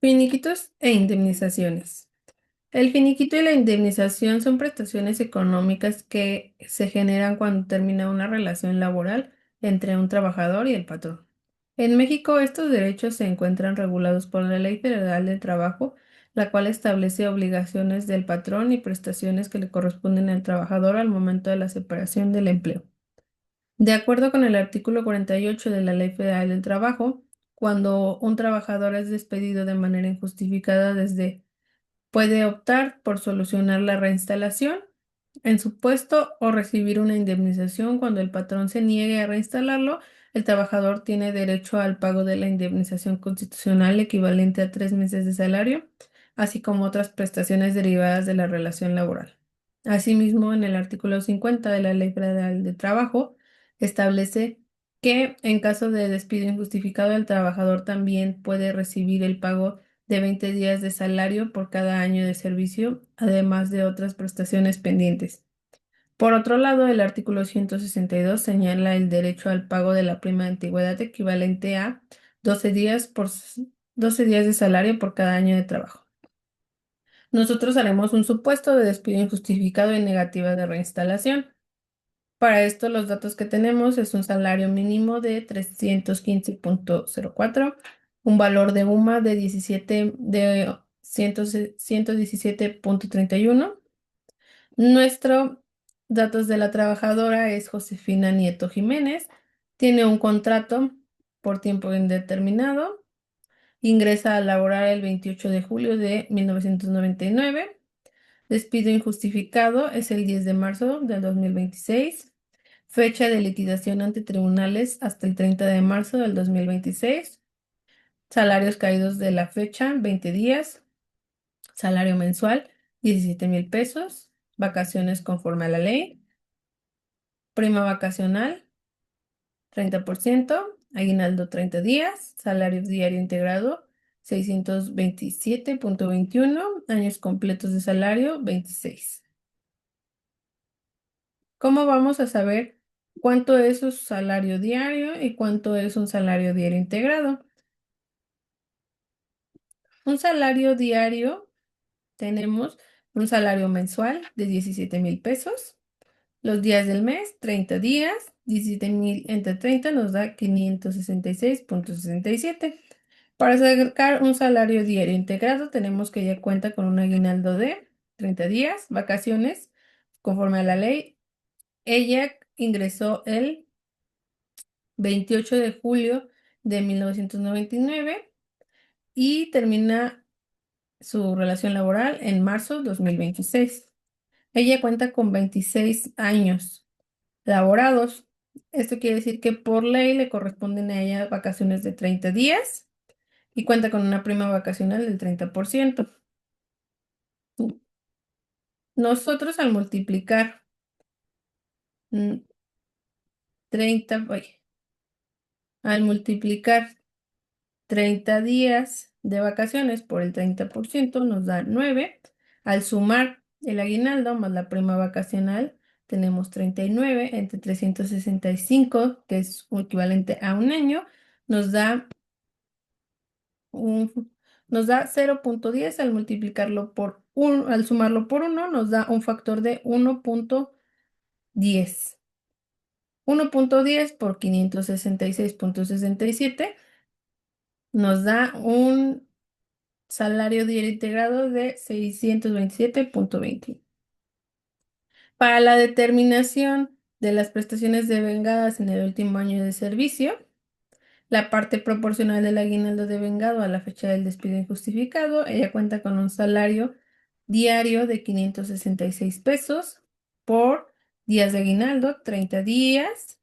Finiquitos e indemnizaciones. El finiquito y la indemnización son prestaciones económicas que se generan cuando termina una relación laboral entre un trabajador y el patrón. En México, estos derechos se encuentran regulados por la Ley Federal del Trabajo, la cual establece obligaciones del patrón y prestaciones que le corresponden al trabajador al momento de la separación del empleo. De acuerdo con el artículo 48 de la Ley Federal del Trabajo, cuando un trabajador es despedido de manera injustificada puede optar por solucionar la reinstalación en su puesto o recibir una indemnización cuando el patrón se niegue a reinstalarlo. El trabajador tiene derecho al pago de la indemnización constitucional equivalente a 3 meses de salario, así como otras prestaciones derivadas de la relación laboral. Asimismo, en el artículo 50 de la Ley Federal de Trabajo, establece que en caso de despido injustificado, el trabajador también puede recibir el pago de 20 días de salario por cada año de servicio, además de otras prestaciones pendientes. Por otro lado, el artículo 162 señala el derecho al pago de la prima de antigüedad equivalente a 12 días 12 días de salario por cada año de trabajo. Nosotros haremos un supuesto de despido injustificado y negativa de reinstalación. Para esto, los datos que tenemos es un salario mínimo de 315,04, un valor de UMA de 117,31. Nuestros datos de la trabajadora es Josefina Nieto Jiménez. Tiene un contrato por tiempo indeterminado. Ingresa a laborar el 28 de julio de 1999. Despido injustificado es el 10 de marzo del 2026. Fecha de liquidación ante tribunales hasta el 30 de marzo del 2026. Salarios caídos de la fecha, 20 días. Salario mensual, 17,000 pesos. Vacaciones conforme a la ley. Prima vacacional, 30%. Aguinaldo, 30 días. Salario diario integrado, 627,21. Años completos de salario, 26. ¿Cómo vamos a saber cuánto es un salario diario y cuánto es un salario diario integrado? Un salario diario, tenemos un salario mensual de 17,000 pesos. Los días del mes, 30 días. 17,000 entre 30 nos da 566,67. Para sacar un salario diario integrado, tenemos que ella cuenta con un aguinaldo de 30 días, vacaciones, conforme a la ley. Ella ingresó el 28 de julio de 1999 y termina su relación laboral en marzo de 2026. Ella cuenta con 26 años laborados. Esto quiere decir que por ley le corresponden a ella vacaciones de 30 días y cuenta con una prima vacacional del 30%. Nosotros al multiplicar mm, 30, al multiplicar 30 días de vacaciones por el 30% nos da 9. Al sumar el aguinaldo más la prima vacacional, tenemos 39 entre 365, que es equivalente a un año, nos da, un, nos da 0,10. Al multiplicarlo por 1, al sumarlo por 1, nos da un factor de 1,10. 1,10 por 566,67 nos da un salario diario integrado de 627,20. Para la determinación de las prestaciones devengadas en el último año de servicio, la parte proporcional del aguinaldo devengado a la fecha del despido injustificado, ella cuenta con un salario diario de 566 pesos por días de aguinaldo, 30 días.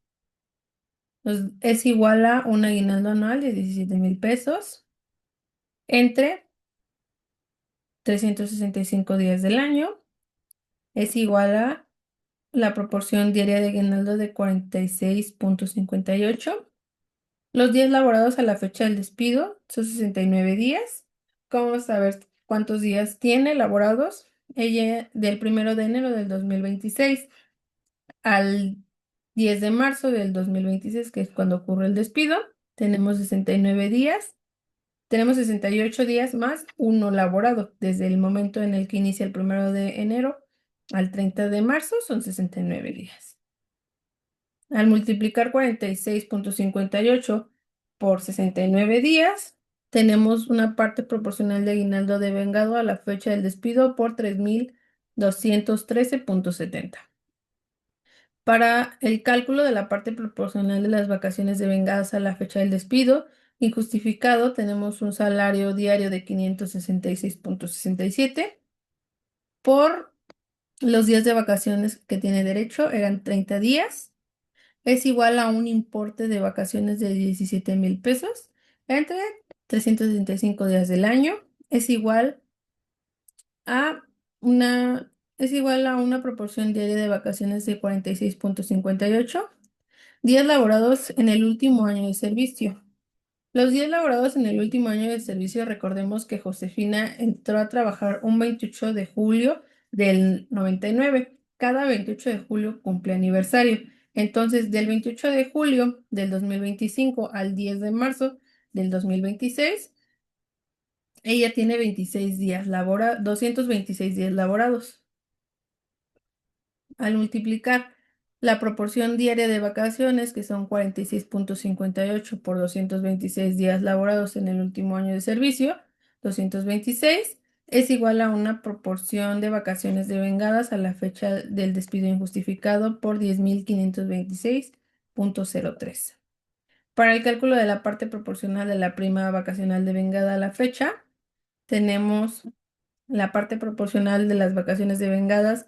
Es igual a un aguinaldo anual de 17,000 pesos entre 365 días del año. Es igual a la proporción diaria de aguinaldo de 46,58. Los días laborados a la fecha del despido son 69 días. ¿Cómo vamos a saber cuántos días tiene laborados? Ella del 1 de enero del 2026 al 10 de marzo del 2026, que es cuando ocurre el despido, tenemos 69 días. Tenemos 68 días más uno laborado. Desde el momento en el que inicia el 1 de enero al 30 de marzo son 69 días. Al multiplicar 46,58 por 69 días, tenemos una parte proporcional de aguinaldo devengado a la fecha del despido por 3,213,70. Para el cálculo de la parte proporcional de las vacaciones devengadas a la fecha del despido injustificado, tenemos un salario diario de 566,67 por los días de vacaciones que tiene derecho, eran 30 días. Es igual a un importe de vacaciones de 17,000 pesos entre 365 días del año. Es igual a una proporción diaria de vacaciones de 46,58 días laborados en el último año de servicio. Los días laborados en el último año de servicio, recordemos que Josefina entró a trabajar un 28 de julio del 99. Cada 28 de julio cumple aniversario. Entonces, del 28 de julio del 2025 al 10 de marzo del 2026, ella tiene 226 días laborados. Al multiplicar la proporción diaria de vacaciones, que son 46,58 por 226 días laborados en el último año de servicio, 226, es igual a una proporción de vacaciones devengadas a la fecha del despido injustificado por 10,526,03. Para el cálculo de la parte proporcional de la prima vacacional devengada a la fecha, tenemos la parte proporcional de las vacaciones devengadas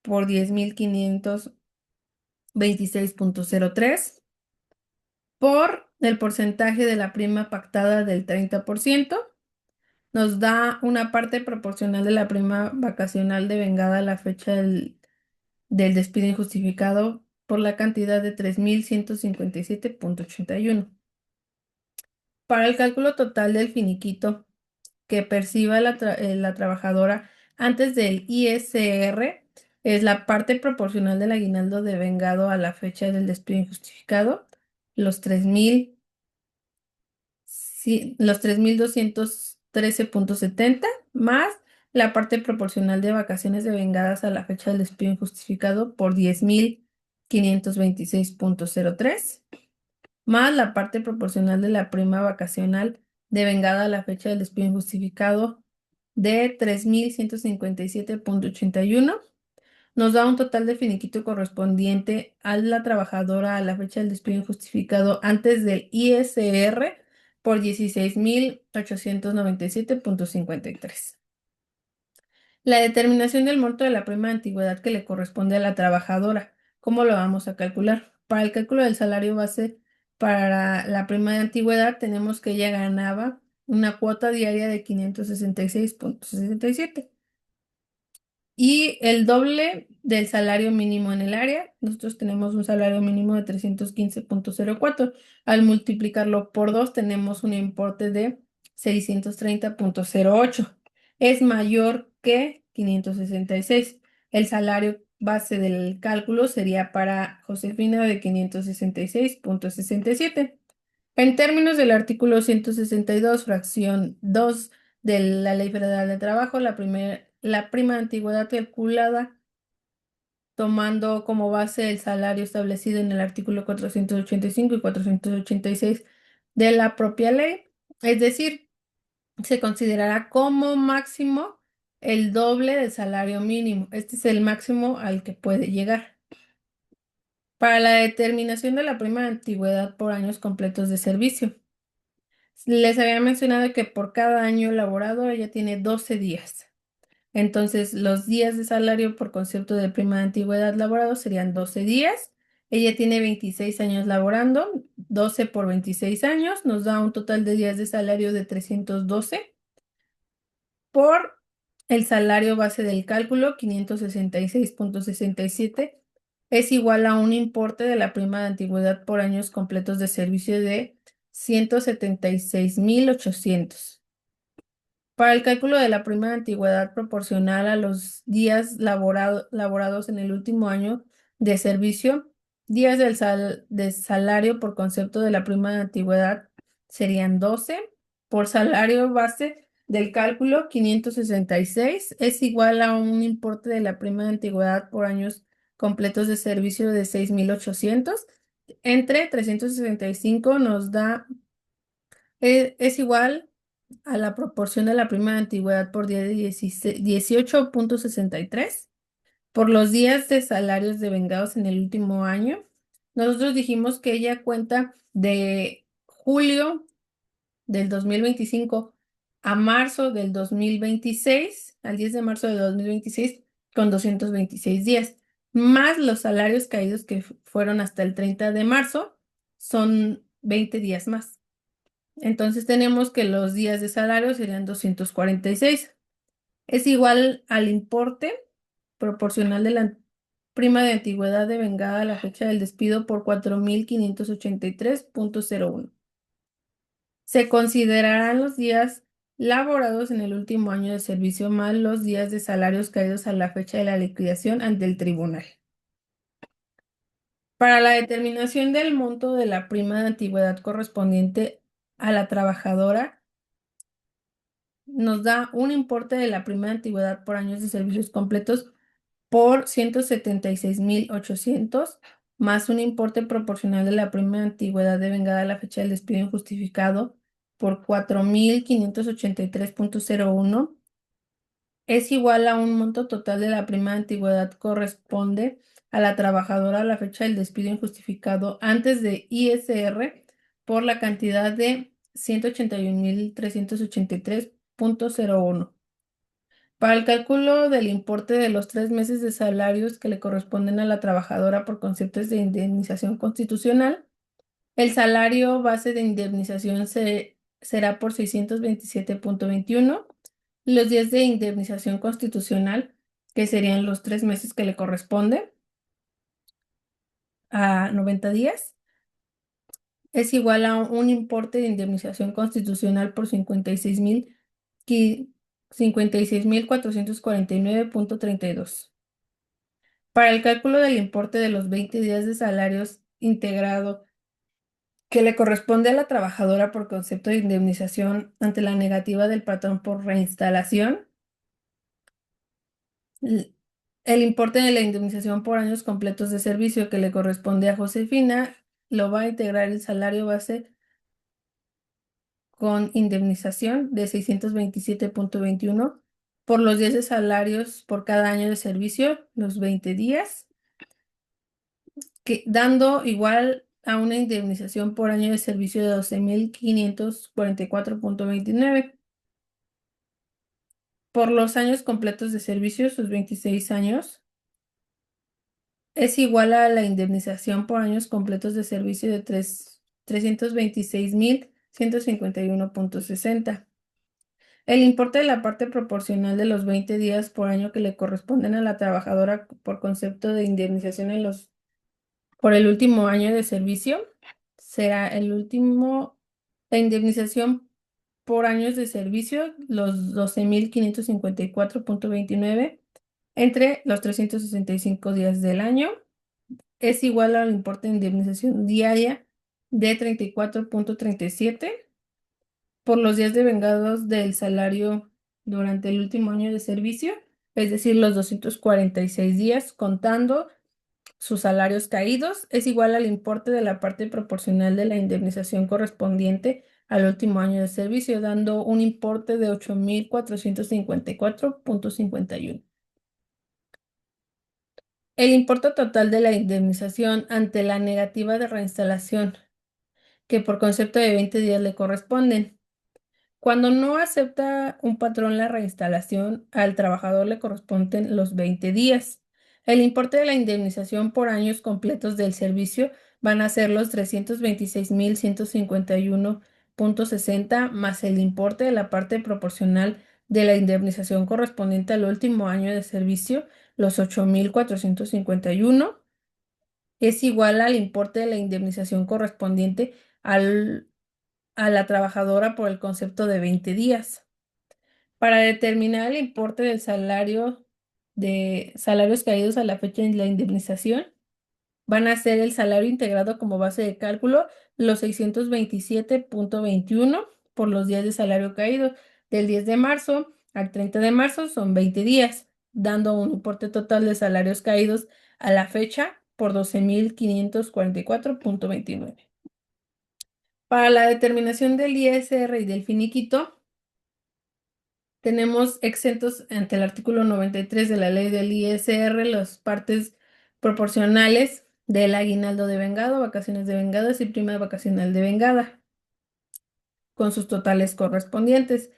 por 10,526,03 por el porcentaje de la prima pactada del 30%, nos da una parte proporcional de la prima vacacional devengada a la fecha del despido injustificado por la cantidad de 3,157,81. Para el cálculo total del finiquito que perciba la trabajadora antes del ISR, es la parte proporcional del aguinaldo devengado a la fecha del despido injustificado, los 3,000, los 3,213,70 más la parte proporcional de vacaciones devengadas a la fecha del despido injustificado por 10,526,03 más la parte proporcional de la prima vacacional devengada a la fecha del despido injustificado de 3,157,81. Nos da un total de finiquito correspondiente a la trabajadora a la fecha del despido injustificado antes del ISR por 16,897,53. La determinación del monto de la prima de antigüedad que le corresponde a la trabajadora. ¿Cómo lo vamos a calcular? Para el cálculo del salario base para la prima de antigüedad tenemos que ella ganaba una cuota diaria de 566,67 y el doble del salario mínimo en el área. Nosotros tenemos un salario mínimo de 315,04. Al multiplicarlo por 2 tenemos un importe de 630,08. Es mayor que 566. El salario base del cálculo sería para Josefina de 566,67. En términos del artículo 162, fracción 2 de la Ley Federal de Trabajo, la prima de antigüedad calculada tomando como base el salario establecido en el artículo 485 y 486 de la propia ley, es decir, se considerará como máximo el doble del salario mínimo. Este es el máximo al que puede llegar. Para la determinación de la prima de antigüedad por años completos de servicio. Les había mencionado que por cada año laborado ella tiene 12 días. Entonces, los días de salario por concepto de prima de antigüedad laborado serían 12 días. Ella tiene 26 años laborando, 12 por 26 años nos da un total de días de salario de 312 por el salario base del cálculo, 566,67, es igual a un importe de la prima de antigüedad por años completos de servicio de 176,800. Para el cálculo de la prima de antigüedad proporcional a los días laborados en el último año de servicio, días de salario por concepto de la prima de antigüedad serían 12 por salario base del cálculo 566 es igual a un importe de la prima de antigüedad por años completos de servicio de 6,800 entre 365 nos da, es igual a la proporción de la prima de antigüedad por día de 18,63 por los días de salarios devengados en el último año. Nosotros dijimos que ella cuenta de julio del 2025 a marzo del 2026, al 10 de marzo del 2026, con 226 días, más los salarios caídos que fueron hasta el 30 de marzo, son 20 días más. Entonces tenemos que los días de salario serían 246. Es igual al importe proporcional de la prima de antigüedad devengada a la fecha del despido por 4,583,01. Se considerarán los días laborados en el último año de servicio más los días de salarios caídos a la fecha de la liquidación ante el tribunal. Para la determinación del monto de la prima de antigüedad correspondiente a la trabajadora, nos da un importe de la prima de antigüedad por años de servicios completos por 176,800 más un importe proporcional de la prima de antigüedad devengada a la fecha del despido injustificado por 4,583,01 es igual a un monto total de la prima de antigüedad corresponde a la trabajadora a la fecha del despido injustificado antes de ISR por la cantidad de 181,383,01. Para el cálculo del importe de los 3 meses de salarios que le corresponden a la trabajadora por conceptos de indemnización constitucional, el salario base de indemnización será por 627,21. Los días de indemnización constitucional, que serían los 3 meses que le corresponden a 90 días, es igual a un importe de indemnización constitucional por 56,449,32. Para el cálculo del importe de los 20 días de salarios integrado que le corresponde a la trabajadora por concepto de indemnización ante la negativa del patrón por reinstalación, l- el importe de la indemnización por años completos de servicio que le corresponde a Josefina lo va a integrar el salario base con indemnización de 627,21 por los días de salarios por cada año de servicio, los 20 días dando igual a una indemnización por año de servicio de 12,544,29. Por los años completos de servicio, sus 26 años, es igual a la indemnización por años completos de servicio de 326,151,60. El importe de la parte proporcional de los 20 días por año que le corresponden a la trabajadora por concepto de indemnización por el último año de servicio será la indemnización por años de servicio, los 12,554,29 entre los 365 días del año, es igual al importe de indemnización diaria de 34,37 por los días devengados del salario durante el último año de servicio, es decir, los 246 días contando sus salarios caídos, es igual al importe de la parte proporcional de la indemnización correspondiente al último año de servicio, dando un importe de 8,454,51. El importe total de la indemnización ante la negativa de reinstalación, que por concepto de 20 días le corresponden. Cuando no acepta un patrón la reinstalación, al trabajador le corresponden los 20 días. El importe de la indemnización por años completos del servicio van a ser los 326,151,60 más el importe de la parte proporcional de la indemnización correspondiente al último año de servicio, los 8,451, es igual al importe de la indemnización correspondiente a la trabajadora por el concepto de 20 días. Para determinar el importe del salario de salarios caídos a la fecha de la indemnización, van a ser el salario integrado como base de cálculo, los 627,21 por los días de salario caído. Del 10 de marzo al 30 de marzo son 20 días, dando un importe total de salarios caídos a la fecha por 12,544,29. Para la determinación del ISR y del finiquito, tenemos exentos ante el artículo 93 de la ley del ISR las partes proporcionales del aguinaldo de vengado, vacaciones de vengadas y prima vacacional de vengada, con sus totales correspondientes.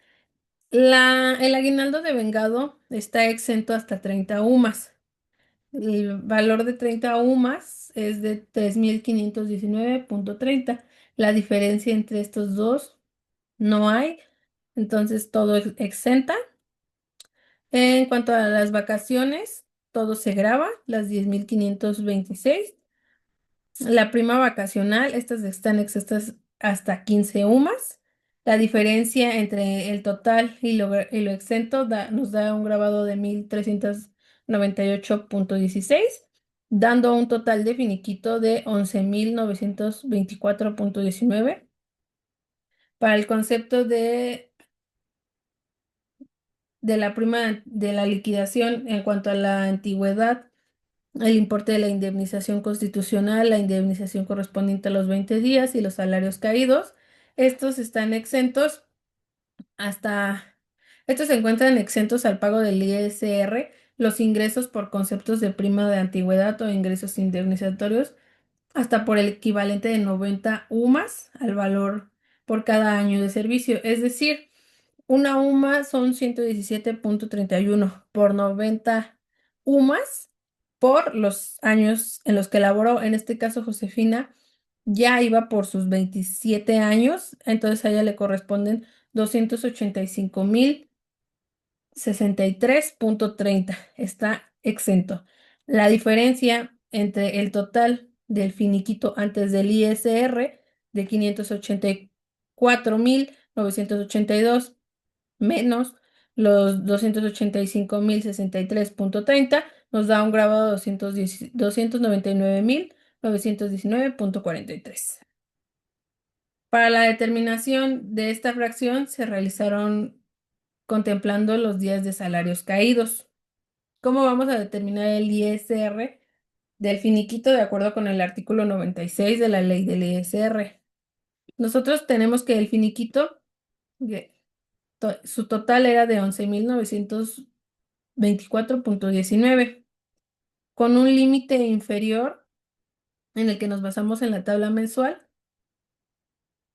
El aguinaldo de vengado está exento hasta 30 UMAS. El valor de 30 UMAS es de 3,519,30. La diferencia entre estos dos no hay, entonces todo es exenta. En cuanto a las vacaciones, todo se graba, las 10,526. La prima vacacional, estas están exentas hasta 15 UMAS. La diferencia entre el total y lo exento nos da un grabado de 1,398,16, dando un total de finiquito de 11,924,19. Para el concepto de la prima de la liquidación en cuanto a la antigüedad, el importe de la indemnización constitucional, la indemnización correspondiente a los 20 días y los salarios caídos. Estos están exentos hasta, estos se encuentran exentos al pago del ISR, los ingresos por conceptos de prima de antigüedad o ingresos indemnizatorios, hasta por el equivalente de 90 UMAS al valor por cada año de servicio. Es decir, una UMA son 117,31 por 90 UMAS por los años en los que laboró. En este caso, Josefina ya iba por sus 27 años, entonces a ella le corresponden 285,063,30. Está exento. La diferencia entre el total del finiquito antes del ISR de 584,982 menos los 285,063,30 nos da un grabado de 299,919,43. Para la determinación de esta fracción se realizaron contemplando los días de salarios caídos. ¿Cómo vamos a determinar el ISR del finiquito de acuerdo con el artículo 96 de la ley del ISR? Nosotros tenemos que el finiquito, su total era de 11,924,19, con un límite inferior en el que nos basamos en la tabla mensual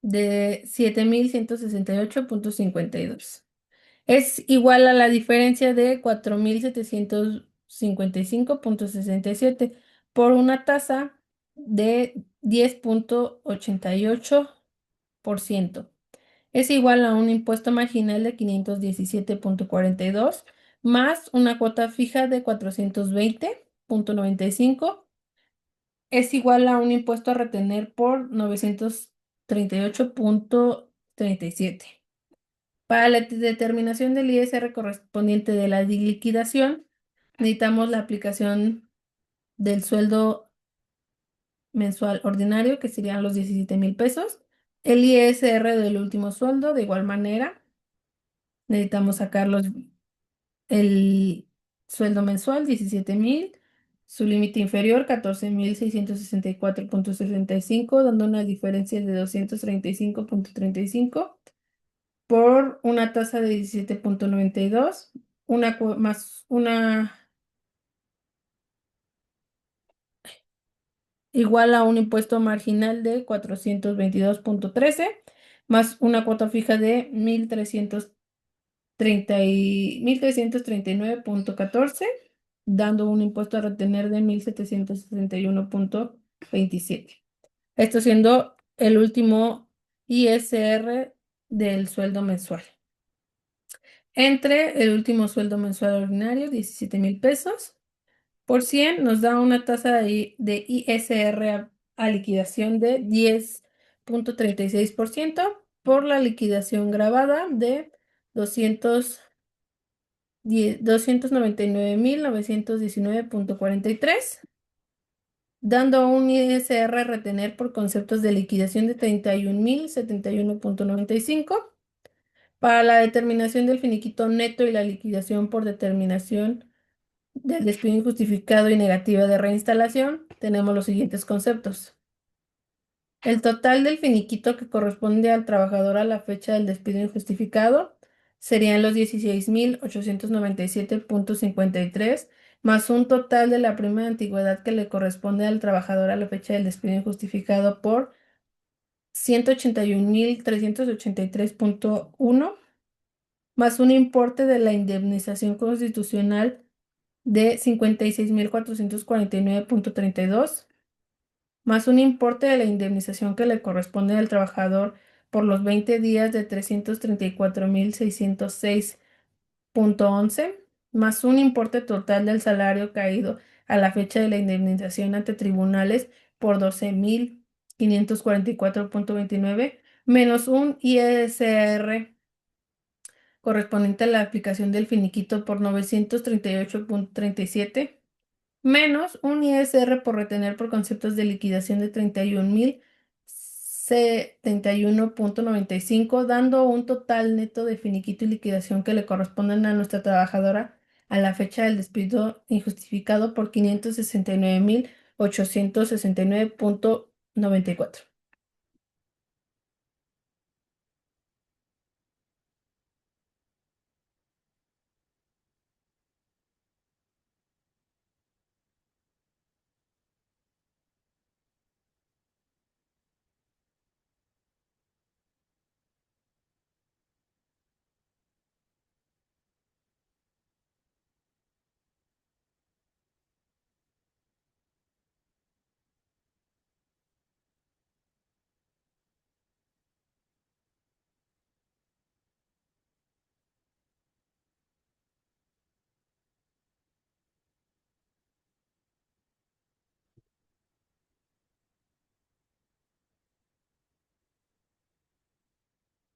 de 7,168,52. Es igual a la diferencia de 4,755,67 por una tasa de 10,88%. Es igual a un impuesto marginal de 517,42 más una cuota fija de 420,95. Es igual a un impuesto a retener por 938,37. Para la determinación del ISR correspondiente de la liquidación, necesitamos la aplicación del sueldo mensual ordinario, que serían los 17,000 pesos. El ISR del último sueldo, de igual manera, necesitamos sacar el sueldo mensual, 17,000, su límite inferior, 14,664,65, dando una diferencia de 235,35 por una tasa de 17,92, más una igual a un impuesto marginal de 422,13, más una cuota fija de 1,339,14, dando un impuesto a retener de 1,761,27. Esto siendo el último ISR del sueldo mensual. Entre el último sueldo mensual ordinario, 17,000 pesos, por 100 nos da una tasa de ISR a liquidación de 10,36% por la liquidación grabada de 299,919,43, dando un ISR a retener por conceptos de liquidación de 31,071,95 Para la determinación del finiquito neto y la liquidación por determinación del despido injustificado y negativa de reinstalación, tenemos los siguientes conceptos. El total del finiquito que corresponde al trabajador a la fecha del despido injustificado serían los 16.897.53 más un total de la prima de antigüedad que le corresponde al trabajador a la fecha del despido injustificado por 181.383.1 más un importe de la indemnización constitucional de 56.449.32 más un importe de la indemnización que le corresponde al trabajador por los 20 días de 334.606.11 más un importe total del salario caído a la fecha de la indemnización ante tribunales por 12.544.29 menos un ISR correspondiente a la aplicación del finiquito por 938.37 menos un ISR por retener por conceptos de liquidación de 31.071.95, dando un total neto de finiquito y liquidación que le corresponden a nuestra trabajadora a la fecha del despido injustificado por 569.869.94.